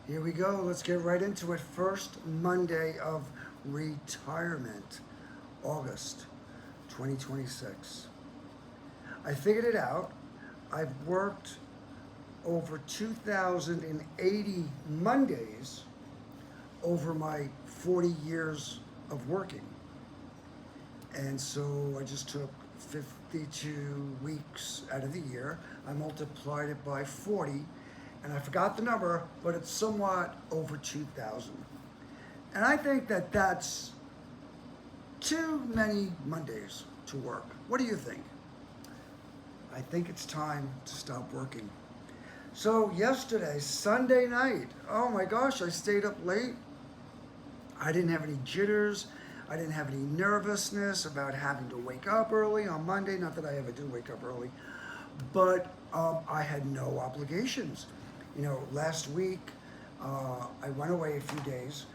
Here we go. Let's get right into it. First Monday of retirement, August 2026. I figured it out. I've worked over 2,080 Mondays over my 40 years of working. And so I just took 52 weeks out of the year. I multiplied it by 40, and I forgot the number, but it's somewhat over 2,000. And I think that that's too many Mondays to work. What do you think? I think it's time to stop working. So yesterday, Sunday night, oh my gosh, I stayed up late. I didn't have any jitters. I didn't have any nervousness about having to wake up early on Monday. Not that I ever do wake up early, but I had no obligations. You know, last week I went away a few days.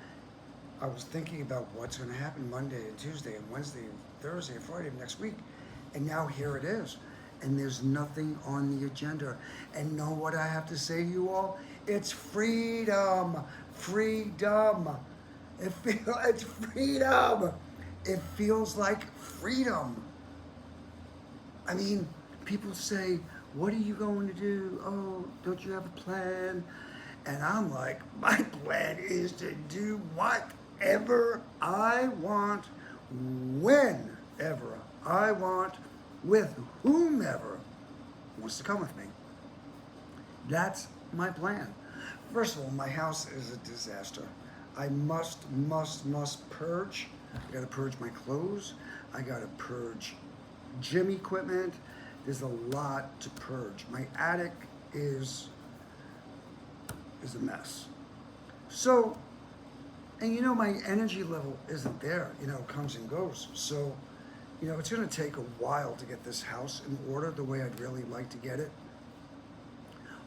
I was thinking about what's going to happen Monday and Tuesday and Wednesday and Thursday and Friday of next week, and now here it is. And there's nothing on the agenda. And know what I have to say to you all? It's freedom. Freedom. It's freedom. It feels like freedom. I mean, people say, what are you going to do? Oh, don't you have a plan? And I'm like, my plan is to do whatever I want, whenever I want, with whomever wants to come with me. That's my plan. First of all, my house is a disaster. I must purge. I gotta purge my clothes. I gotta purge gym equipment. There's a lot to purge. My attic is a mess. So, and you know, my energy level isn't there. You know, it comes and goes. So, you know, it's gonna take a while to get this house in order the way I'd really like to get it.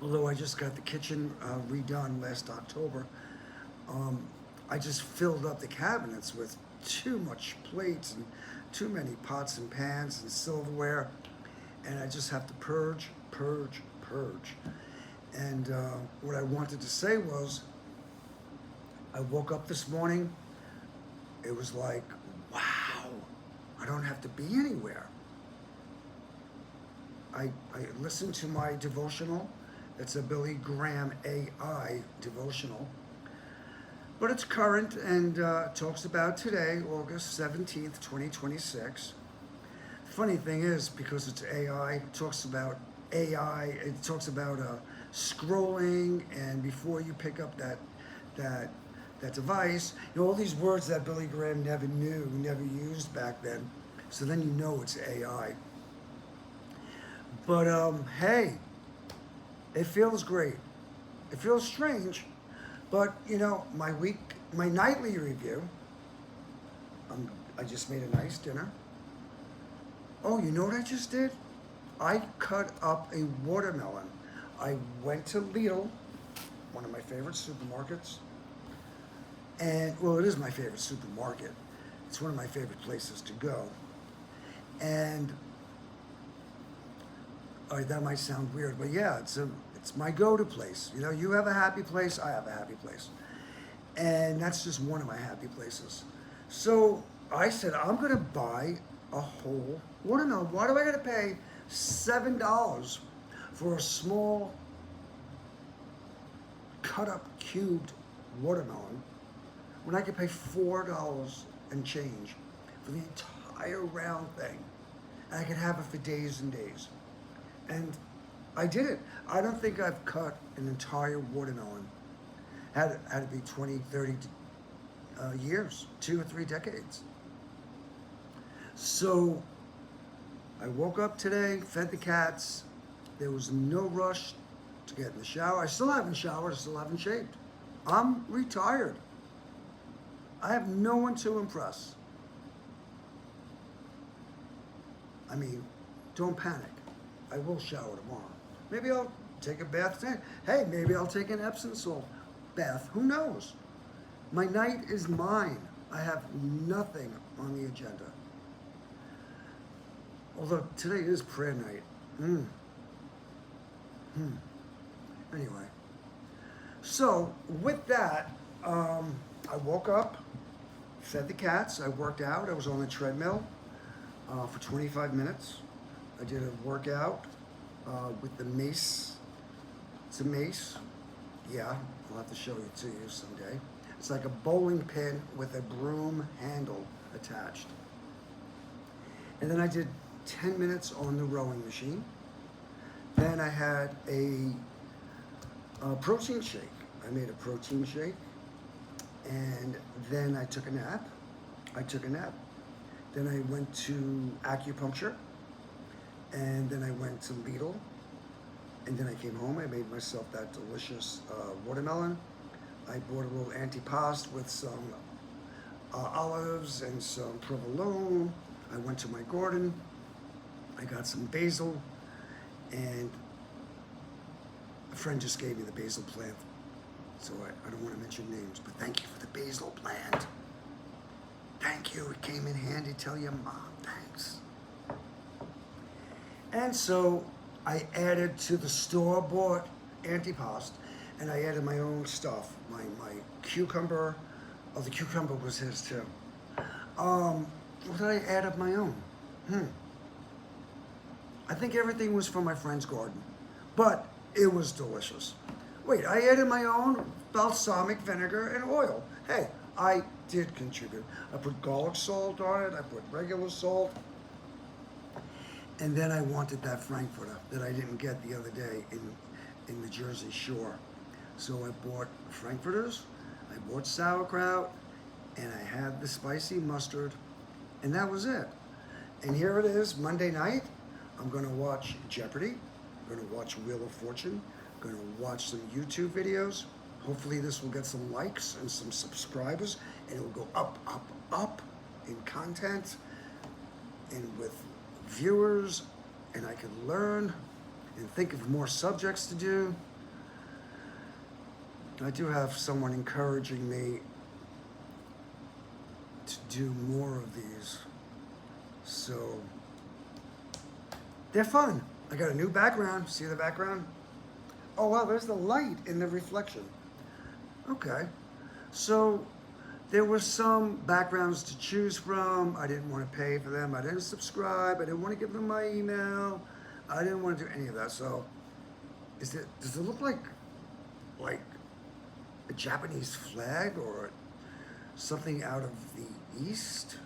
Although I just got the kitchen redone last October. I just filled up the cabinets with too much plates and too many pots and pans and silverware, and I just have to purge. And what I wanted to say was, I woke up this morning, it was like, wow, I don't have to be anywhere. I listened to my devotional. It's a Billy Graham AI devotional. But it's current and talks about today, August 17th, 2026. Funny thing is, because it's AI, it talks about scrolling, and before you pick up that device, you know, all these words that Billy Graham never knew, never used back then. So then you know it's AI. But hey, it feels great. It feels strange. But you know, my nightly review. I just made a nice dinner. Oh, you know what I just did? I cut up a watermelon. I went to Lidl, one of my favorite supermarkets, and well, it is my favorite supermarket. It's one of my favorite places to go. And that might sound weird, but yeah, it's my go-to place. You know, you have a happy place, I have a happy place. And that's just one of my happy places. So I said, I'm gonna buy a whole watermelon. Why do I gotta pay $7 for a small cut up cubed watermelon when I could pay $4 and change for the entire round thing? And I could have it for days and days. And I did it. I don't think I've cut an entire watermelon. Had to be 20, 30 years, 2 or 3 decades. So I woke up today, fed the cats. There was no rush to get in the shower. I still haven't showered, I still haven't shaved. I'm retired. I have no one to impress. I mean, don't panic. I will shower tomorrow. Maybe I'll take a bath today. Hey, maybe I'll take an Epsom salt bath. Who knows? My night is mine. I have nothing on the agenda. Although today is prayer night. Anyway. So with that, I woke up, fed the cats, I worked out, I was on the treadmill for 25 minutes. I did a workout with the mace. It's a mace. Yeah, I'll have to show it to you someday. It's like a bowling pin with a broom handle attached. And then I did 10 minutes on the rowing machine. Then I had a protein shake. I made a protein shake. And then I took a nap. Then I went to acupuncture. And then I went to Lidl. And then I came home. I made myself that delicious watermelon. I bought a little antipasto with some olives and some provolone. I went to my garden. I got some basil. And a friend just gave me the basil plant. So I don't want to mention names, but thank you for the basil plant. Thank you. It came in handy. Tell your mom thanks. And so I added to the store-bought antipasto, and I added my own stuff. My cucumber. Oh, the cucumber was his too. What did I add of my own? I think everything was from my friend's garden, but it was delicious. Wait, I added my own balsamic vinegar and oil. Hey, I did contribute. I put garlic salt on it. I put regular salt. And then I wanted that Frankfurter that I didn't get the other day in the Jersey Shore. So I bought Frankfurters, I bought sauerkraut, and I had the spicy mustard, and that was it. And here it is, Monday night. I'm gonna watch Jeopardy. I'm gonna watch Wheel of Fortune. I'm gonna watch some YouTube videos. Hopefully this will get some likes and some subscribers, and it will go up, up, up in content and with viewers, and I can learn and think of more subjects to do. I do have someone encouraging me to do more of these. So they're fun. I got a new background. See the background? Oh wow, there's the light in the reflection. Okay. So there were some backgrounds to choose from. I didn't want to pay for them. I didn't subscribe. I didn't want to give them my email. I didn't want to do any of that. So does it look like a Japanese flag or something out of the East?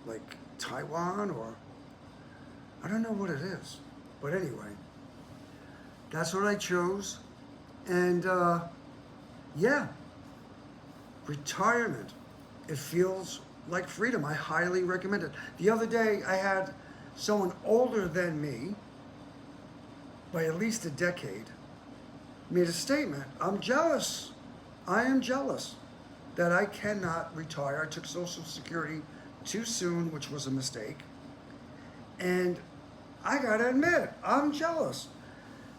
Like Taiwan, or I don't know what it is. But anyway, that's what I chose. And yeah, retirement. It feels like freedom. I highly recommend it. The other day I had someone older than me by at least a decade made a statement. I'm jealous. I am jealous that I cannot retire. I took Social Security too soon, which was a mistake. And I gotta admit, I'm jealous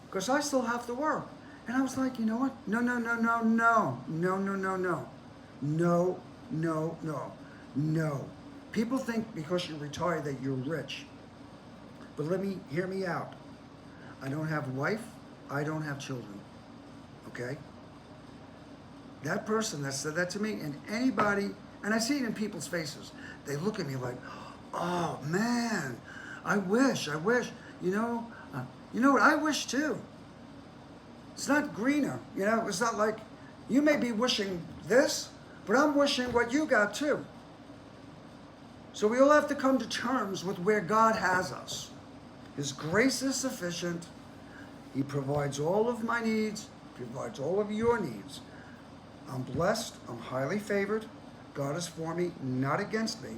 because I still have to work. And I was like, you know what? No. People think because you're retired that you're rich. But hear me out. I don't have a wife. I don't have children. Okay? That person that said that to me, and anybody, and I see it in people's faces, they look at me like, oh man, I wish, you know what, I wish too. It's not greener, it's not like, you may be wishing this, but I'm wishing what you got too. So we all have to come to terms with where God has us. His grace is sufficient. He provides all of my needs, provides all of your needs. I'm blessed, I'm highly favored. God is for me, not against me.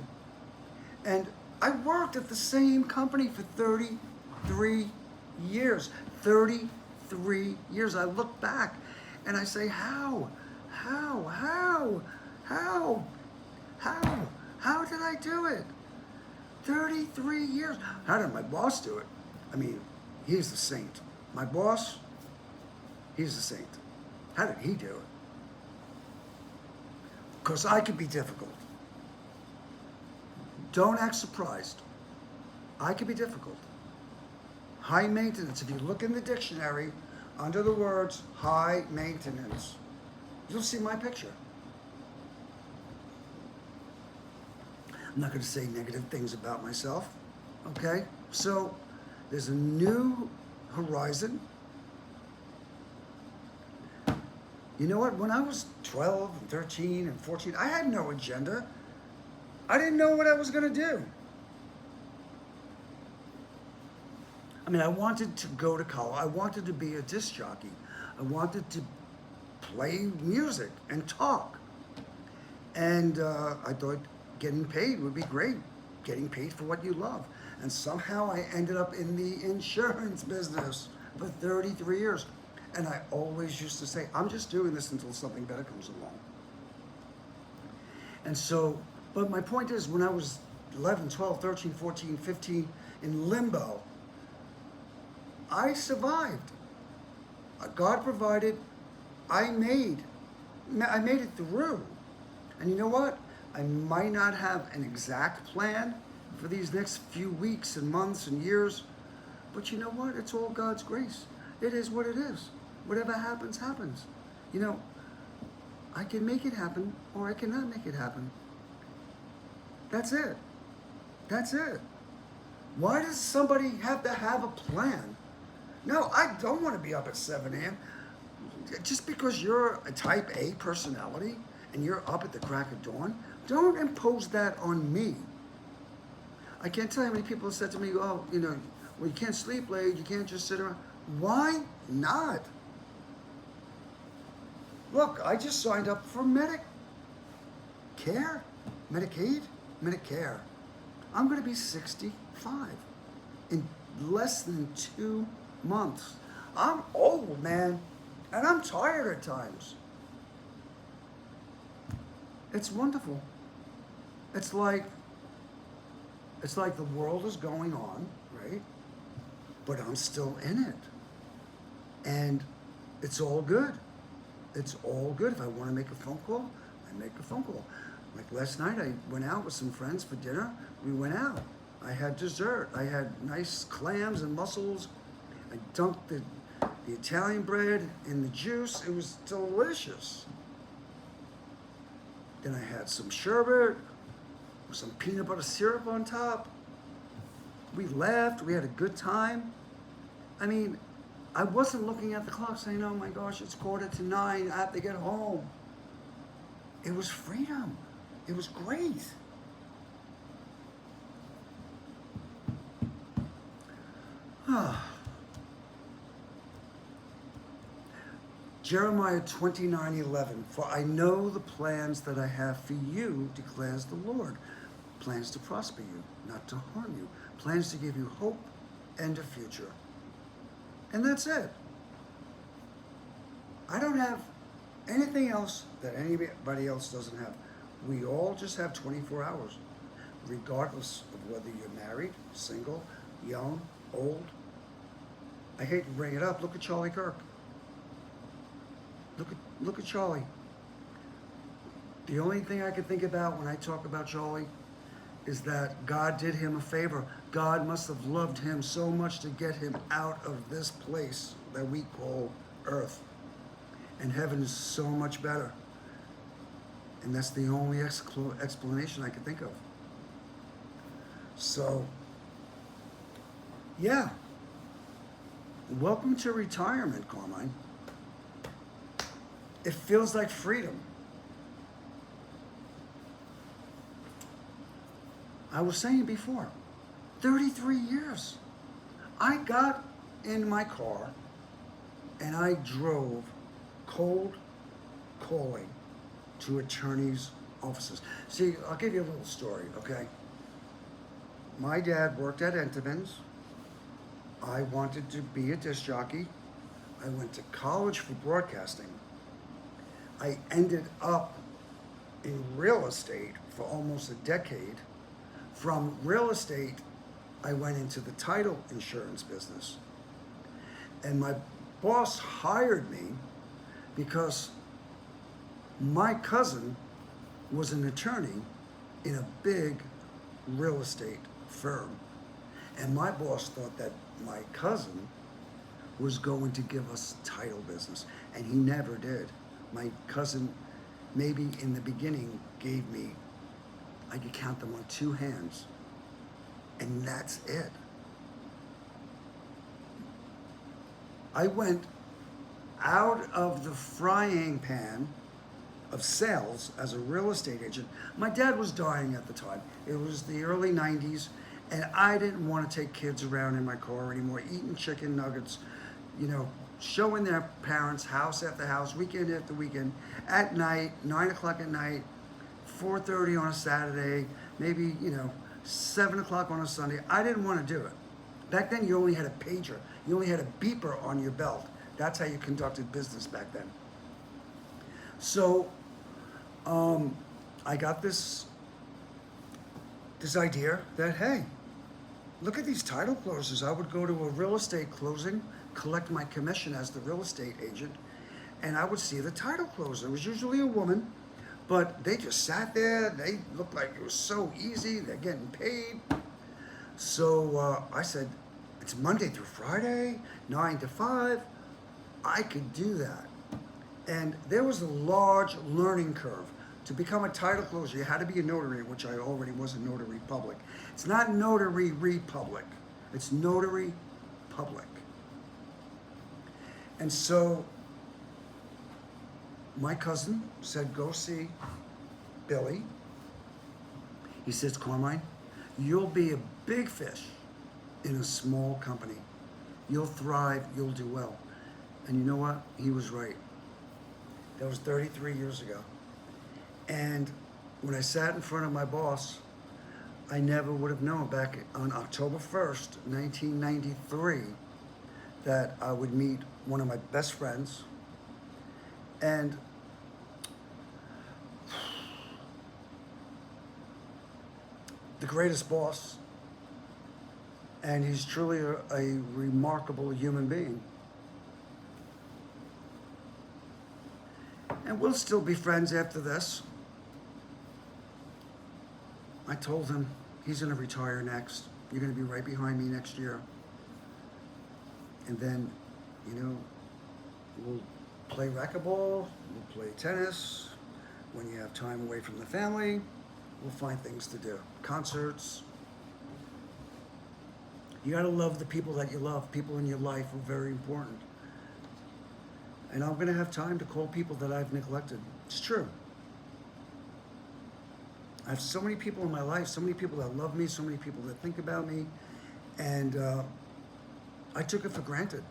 And I worked at the same company for 33 years. 33 years. I look back and I say, how did I do it? 33 years. How did my boss do it? I mean, he's the saint. My boss, he's the saint. How did he do it? Because I could be difficult. Don't act surprised. I could be difficult. High maintenance. If you look in the dictionary, under the words high maintenance, you'll see my picture. I'm not going to say negative things about myself, okay? So there's a new horizon. You know what? When I was 12 and 13 and 14, I had no agenda. I didn't know what I was going to do. I mean, I wanted to go to college. I wanted to be a disc jockey. I wanted to play music and talk. And I thought getting paid would be great. Getting paid for what you love. And somehow I ended up in the insurance business for 33 years. And I always used to say, I'm just doing this until something better comes along. And so, but my point is, when I was 11, 12, 13, 14, 15, in limbo, I survived. God provided. I made it through. And you know what? I might not have an exact plan for these next few weeks and months and years, but you know what? It's all God's grace. It is what it is. Whatever happens, happens. You know, I can make it happen or I cannot make it happen. That's it. That's it. Why does somebody have to have a plan? No, I don't want to be up at 7 a.m. Just because you're a type A personality and you're up at the crack of dawn, don't impose that on me. I can't tell you how many people have said to me, oh, you know, well, you can't sleep late, you can't just sit around. Why not? Look, I just signed up for Medicare, Medicaid, Medicare. I'm going to be 65 in less than 2 months. I'm old, man, and I'm tired at times. It's wonderful. It's like the world is going on, right? But I'm still in it. And it's all good. It's all good. If I want to make a phone call, I make a phone call. Like last night, I went out with some friends for dinner. We went out. I had dessert. I had nice clams and mussels. I dunked the Italian bread in the juice. It was delicious. Then I had some sherbet with some peanut butter syrup on top. We laughed. We had a good time. I mean, I wasn't looking at the clock saying, oh my gosh, it's 8:45. I have to get home. It was freedom. It was great. Jeremiah 29:11. For I know the plans that I have for you, declares the Lord. Plans to prosper you, not to harm you. Plans to give you hope and a future. And that's it. I don't have anything else that anybody else doesn't have. We all just have 24 hours, regardless of whether you're married, single, young, old. I hate to bring it up. Look at Charlie Kirk. Look at Charlie. The only thing I can think about when I talk about Charlie is that God did him a favor. God must have loved him so much to get him out of this place that we call earth. And heaven is so much better. And that's the only explanation I can think of. So, yeah. Welcome to retirement, Carmine. It feels like freedom. I was saying before, 33 years. I got in my car and I drove cold calling to attorneys' offices. See, I'll give you a little story, okay? My dad worked at Entenmann's. I wanted to be a disc jockey. I went to college for broadcasting. I ended up in real estate for almost a decade. From real estate, I went into the title insurance business. And my boss hired me because my cousin was an attorney in a big real estate firm. And my boss thought that my cousin was going to give us title business, and he never did. My cousin, maybe in the beginning, gave me, I could count them on two hands, and that's it. I went out of the frying pan of sales as a real estate agent. My dad was dying at the time. It was the early 90s, and I didn't want to take kids around in my car anymore, eating chicken nuggets, you know, showing their parents house after house, weekend after weekend, at night, 9 o'clock at night, 4:30 on a Saturday, maybe, 7 o'clock on a Sunday. I didn't want to do it. Back then, you only had a pager. You only had a beeper on your belt. That's how you conducted business back then. So, I got this idea that, hey, look at these title closers. I would go to a real estate closing, collect my commission as the real estate agent, and I would see the title closer. It was usually a woman, but they just sat there. They looked like it was so easy. They're getting paid. So I said, it's Monday through Friday, 9 to 5. I could do that. And there was a large learning curve. To become a title closer, you had to be a notary, which I already was a notary public. It's not notary republic. It's notary public. And so my cousin said, go see Billy. He says, Carmine, you'll be a big fish in a small company. You'll thrive, you'll do well. And you know what? He was right. That was 33 years ago. And when I sat in front of my boss, I never would have known back on October 1st, 1993, that I would meet one of my best friends. And the greatest boss. And he's truly a remarkable human being. And we'll still be friends after this. I told him he's going to retire next. You're going to be right behind me next year. And then, we'll play racquetball, we'll play tennis. When you have time away from the family, we'll find things to do. Concerts. You got to love the people that you love. People in your life are very important. And I'm going to have time to call people that I've neglected. It's true. I have so many people in my life, so many people that love me, so many people that think about me, and I took it for granted.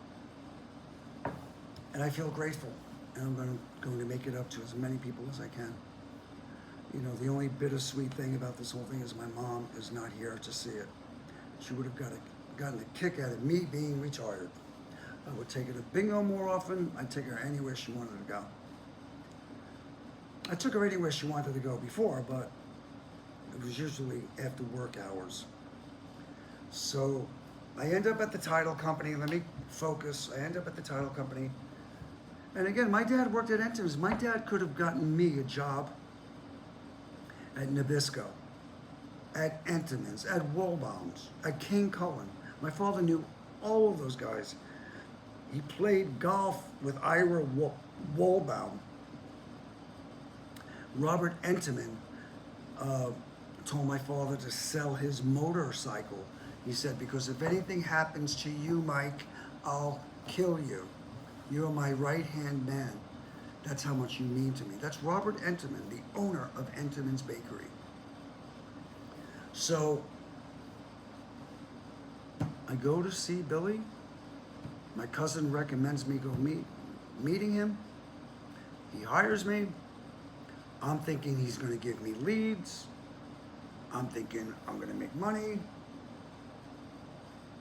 And I feel grateful, and I'm going to make it up to as many people as I can. The only bittersweet thing about this whole thing is my mom is not here to see it. She would have gotten a kick out of me being retired. I would take her to bingo more often. I'd take her anywhere she wanted to go. I took her anywhere she wanted to go before, but it was usually after work hours. So I end up at the title company. Let me focus. I end up at the title company. And again, my dad worked at Entenmann's. My dad could have gotten me a job at Nabisco, at Entenmann's, at Woolbaum's, at King Cullen. My father knew all of those guys. He played golf with Ira Woolbaum. Robert Entenmann told my father to sell his motorcycle. He said, because if anything happens to you, Mike, I'll kill you. You're my right-hand man. That's how much you mean to me. That's Robert Entenmann, the owner of Entenmann's Bakery. So I go to see Billy. My cousin recommends me go meeting him. He hires me. I'm thinking he's going to give me leads. I'm thinking I'm going to make money.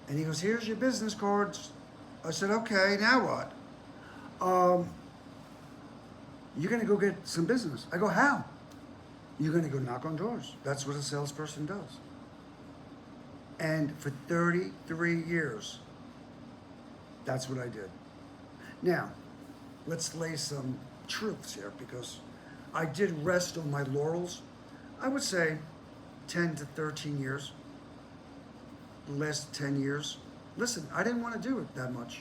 And he goes, here's your business cards. I said, okay, now what? You're going to go get some business. I go, how? You're going to go knock on doors. That's what a salesperson does. And for 33 years, that's what I did. Now, let's lay some truths here, because I did rest on my laurels. I would say 10 to 13 years. The last 10 years. Listen, I didn't want to do it that much.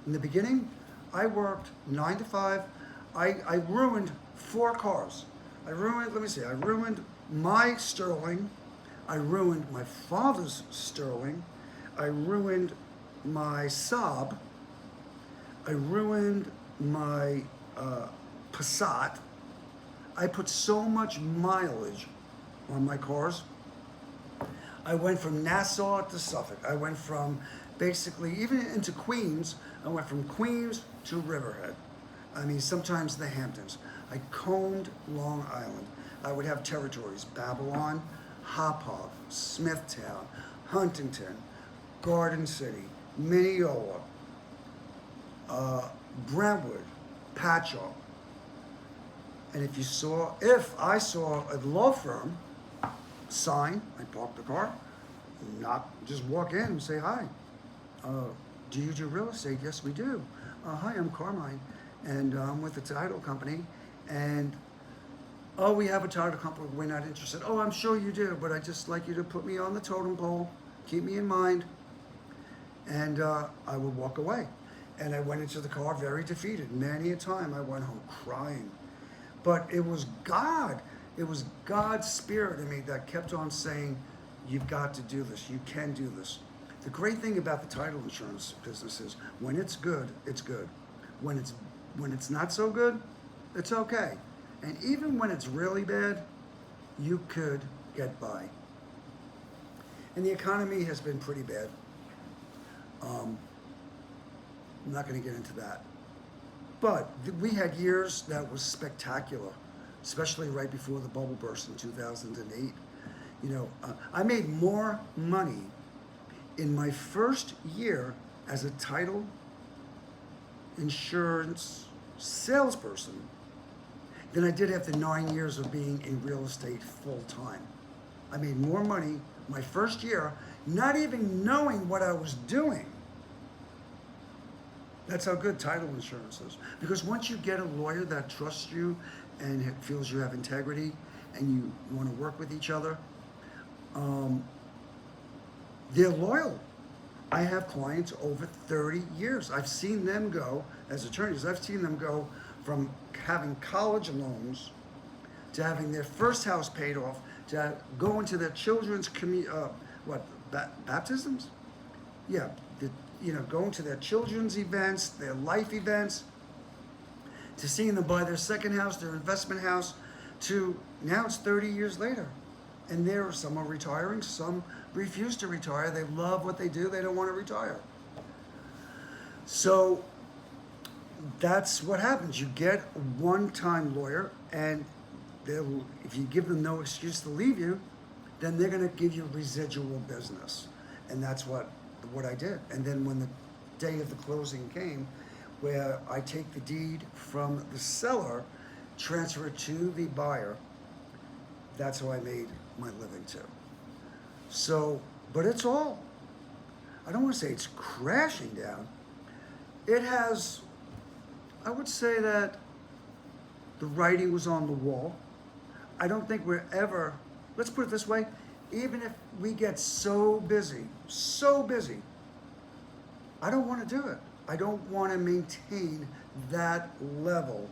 In the beginning, I worked 9 to 5. I ruined 4 cars. I ruined my Sterling. I ruined my father's Sterling. I ruined my Saab. I ruined my Passat. I put so much mileage on my cars. I went from Nassau to Suffolk. I went from basically, even into Queens, I went from Queens to Riverhead. I mean, sometimes the Hamptons. I combed Long Island. I would have territories: Babylon, Hop Hop, Smithtown, Huntington, Garden City, Mineola, Brentwood, Patchogue. And if I saw a law firm sign, I park the car, not just walk in and say hi. Do you do real estate? Yes, we do. Hi, I'm Carmine, and I'm with the title company. And oh, we have a title company. We're not interested. Oh, I'm sure you do, but I just like you to put me on the totem pole, keep me in mind, and I would walk away. And I went into the car very defeated. Many a time I went home crying. But it was God. It was God's spirit in me that kept on saying, you've got to do this. You can do this. The great thing about the title insurance business is when it's good, it's good. When it's not so good, it's okay. And even when it's really bad, you could get by. And the economy has been pretty bad. I'm not going to get into that. But we had years that was spectacular, especially right before the bubble burst in 2008. You know, I made more money in my first year as a title insurance salesperson than I did after 9 years of being in real estate full time. I made more money my first year, not even knowing what I was doing. That's how good title insurance is. Because once you get a lawyer that trusts you and feels you have integrity and you want to work with each other, they're loyal. I have clients over 30 years. I've seen them go, as attorneys, I've seen them go from having college loans to having their first house paid off to going to their children's baptisms? Yeah, going to their children's events, their life events, to seeing them buy their second house, their investment house, to now it's 30 years later. And some are retiring, some refuse to retire. They love what they do, they don't want to retire. So that's what happens. You get a one-time lawyer, and if you give them no excuse to leave you, then they're going to give you residual business. And that's what I did. And then when the day of the closing came, where I take the deed from the seller, transfer it to the buyer, that's how I made my living too. So, but it's all, I don't want to say it's crashing down. It has, I would say that the writing was on the wall. I don't think we're ever, let's put it this way, even if we get so busy, I don't want to do it. I don't want to maintain that level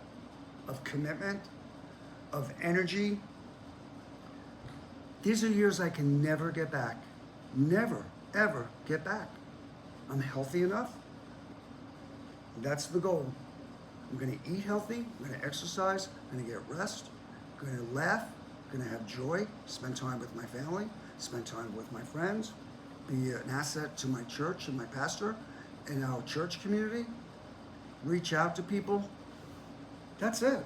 of commitment, of energy. These are years I can never get back. Never, ever get back. I'm healthy enough. That's the goal. I'm going to eat healthy. I'm going to exercise. I'm going to get rest. I'm going to laugh. I'm going to have joy. Spend time with my family. Spend time with my friends. Be an asset to my church and my pastor and our church community. Reach out to people. That's it.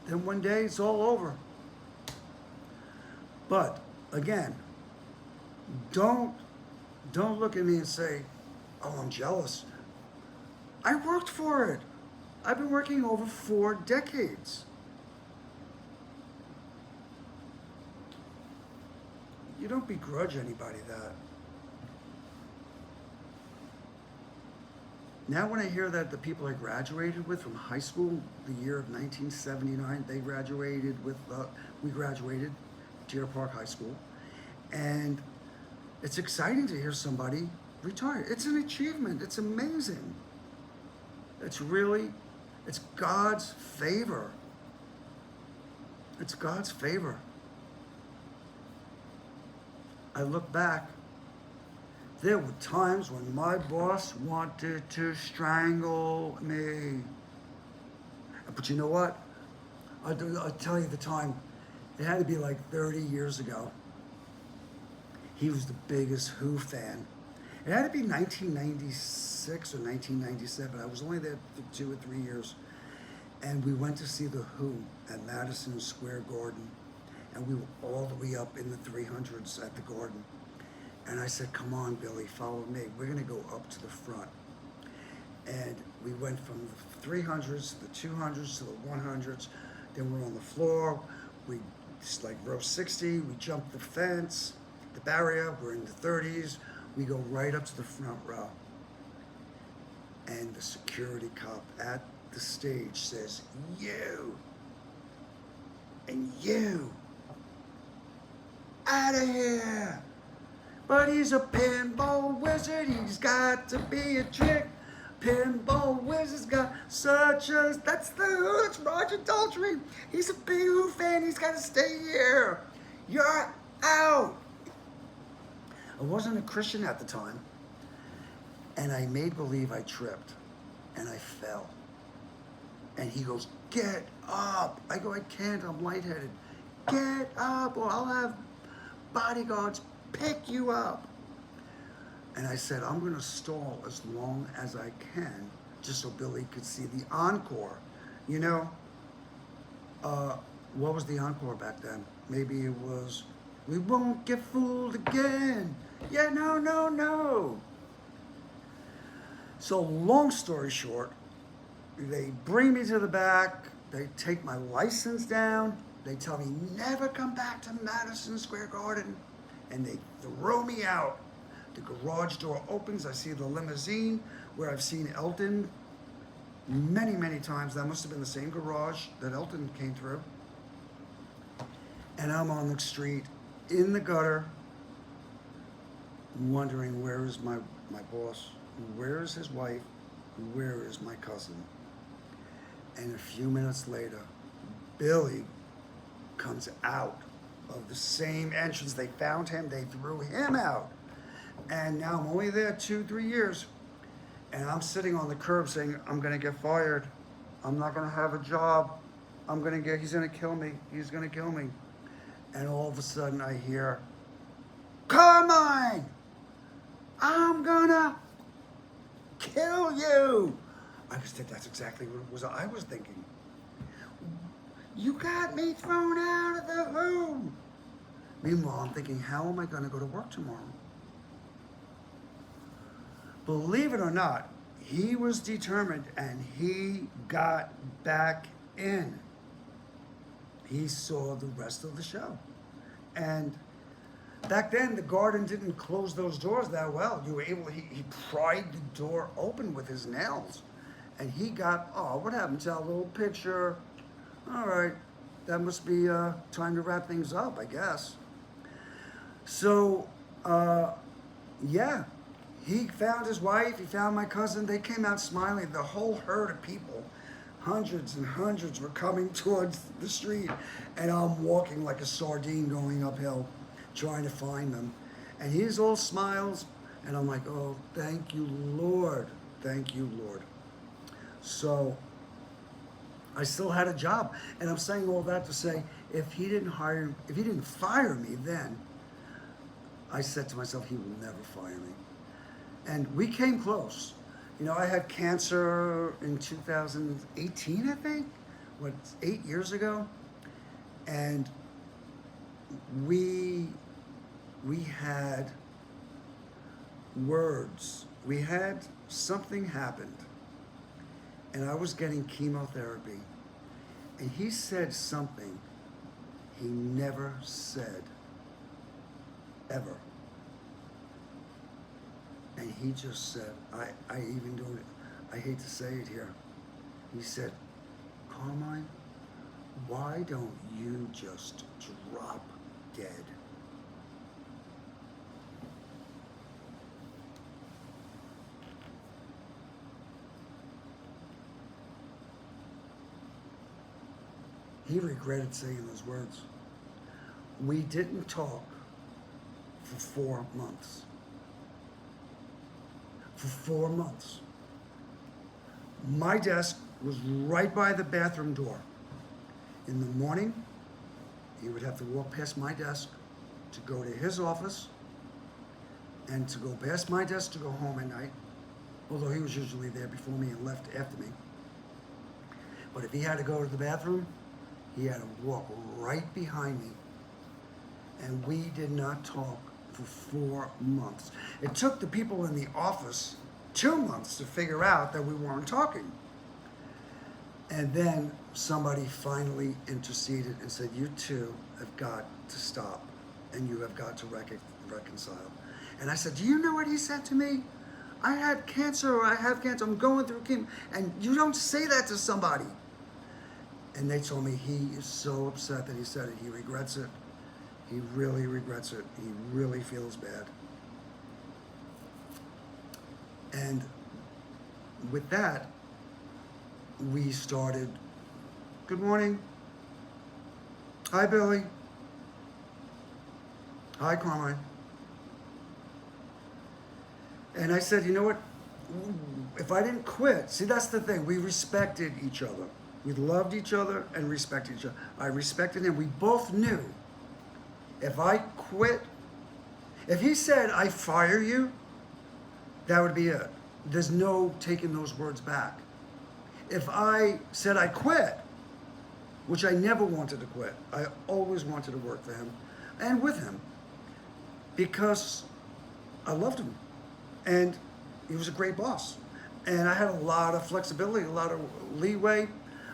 Then one day it's all over. But again, don't look at me and say, oh, I'm jealous. I worked for it. I've been working over 4 decades. You don't begrudge anybody that. Now when I hear that the people I graduated with from high school, the year of 1979, we graduated Deer Park High School, and it's exciting to hear somebody retire. It's an achievement. It's amazing. It's really, It's God's favor. It's God's favor. I look back. There were times when my boss wanted to strangle me. But you know what? I'll tell you the time. It had to be like 30 years ago. He was the biggest Who fan. It had to be 1996 or 1997. I was only there for 2 or 3 years. And we went to see the Who at Madison Square Garden. And we were all the way up in the 300s at the Garden. And I said, come on, Billy, follow me. We're going to go up to the front. And we went from the 300s to the 200s to the 100s. Then we're on the floor. We just like row 60. We jumped the fence, the barrier. We're in the 30s. We go right up to the front row. And the security cop at the stage says, you and you, out of here. But he's a pinball wizard, he's got to be a trick. Pinball wizard's got such a... That's the Who, that's Roger Daltrey. He's a big Who fan, he's got to stay here. You're out. I wasn't a Christian at the time. And I made believe I tripped. And I fell. And he goes, get up. I go, I can't, I'm lightheaded. Get up or I'll have bodyguards pick you up. And I said, I'm going to stall as long as I can just so Billy could see the encore. You know, what was the encore back then? Maybe it was, we won't get fooled again. Yeah, no, no, no. So long story short, they bring me to the back. They take my license down. They tell me, never come back to Madison Square Garden. And they throw me out. The garage door opens. I see the limousine where I've seen Elton many, many times. That must have been the same garage that Elton came through. And I'm on the street in the gutter wondering, where is my boss? Where is his wife? Where is my cousin? And a few minutes later, Billy comes out of the same entrance. They found him, they threw him out. And now I'm only there 2-3 years. And I'm sitting on the curb saying, I'm gonna get fired. I'm not gonna have a job. He's gonna kill me. He's gonna kill me. And all of a sudden I hear, Carmine, I'm gonna kill you. I just think that's exactly what it was. I was thinking. You got me thrown out of the Who. Meanwhile, I'm thinking, how am I going to go to work tomorrow? Believe it or not, he was determined and he got back in. He saw the rest of the show. And back then, the Garden didn't close those doors that well. You were able, he pried the door open with his nails. And he got, oh, what happened to our little picture? All right, that must be time to wrap things up, I guess. So, yeah, he found his wife, he found my cousin. They came out smiling. The whole herd of people, hundreds and hundreds, were coming towards the street. And I'm walking like a sardine going uphill, trying to find them. And he's all smiles. And I'm like, oh, thank you, Lord. Thank you, Lord. So I still had a job. And I'm saying all that to say, if he didn't fire me then, I said to myself, he will never fire me. And we came close. You know, I had cancer in 2018, I think, 8 years ago. And we had words. We had something happened. And I was getting chemotherapy. And he said something he never said, ever. And he just said, I even do it, I hate to say it here. He said, Carmine, why don't you just drop dead? he regretted saying those words. We didn't talk for 4 months. For 4 months. My desk was right by the bathroom door. In the morning, he would have to walk past my desk to go to his office and to go past my desk to go home at night, although he was usually there before me and left after me. But if he had to go to the bathroom, he had to walk right behind me. And we did not talk for 4 months. It took the people in the office 2 months to figure out that we weren't talking. And then somebody finally interceded and said, you two have got to stop and you have got to reconcile. And I said, do you know what he said to me? I had cancer, or I have cancer, I'm going through chemo, and you don't say that to somebody. And they told me he is so upset that he said it. He regrets it. He really regrets it. He really feels bad. And with that, we started, good morning. Hi, Billy. Hi, Carmine. And I said, you know what? If I didn't quit, see, that's the thing. We respected each other. We loved each other and respected each other. I respected him. We both knew if I quit, if he said, I fire you, that would be it. There's no taking those words back. If I said I quit, which I never wanted to quit, I always wanted to work for him and with him because I loved him. And he was a great boss. And I had a lot of flexibility, a lot of leeway.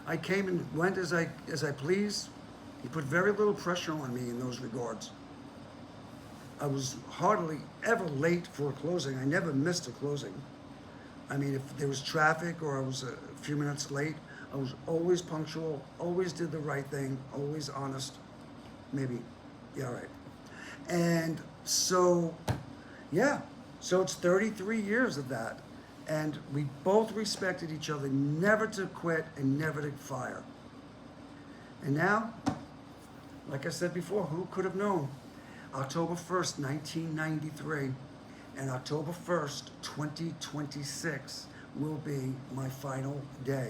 I came and went as I pleased. He put very little pressure on me in those regards. I was hardly ever late for a closing. I never missed a closing. I mean, if there was traffic or I was a few minutes late, I was always punctual, always did the right thing, always honest. Maybe, yeah, right. And so, yeah. So it's 33 years of that. And we both respected each other, never to quit and never to fire. And now, like I said before, who could have known? October 1st, 1993, and October 1st, 2026 will be my final day,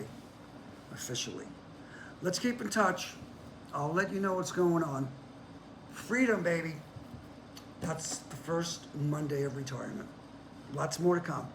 officially. Let's keep in touch. I'll let you know what's going on. Freedom, baby. That's the first Monday of retirement. Lots more to come.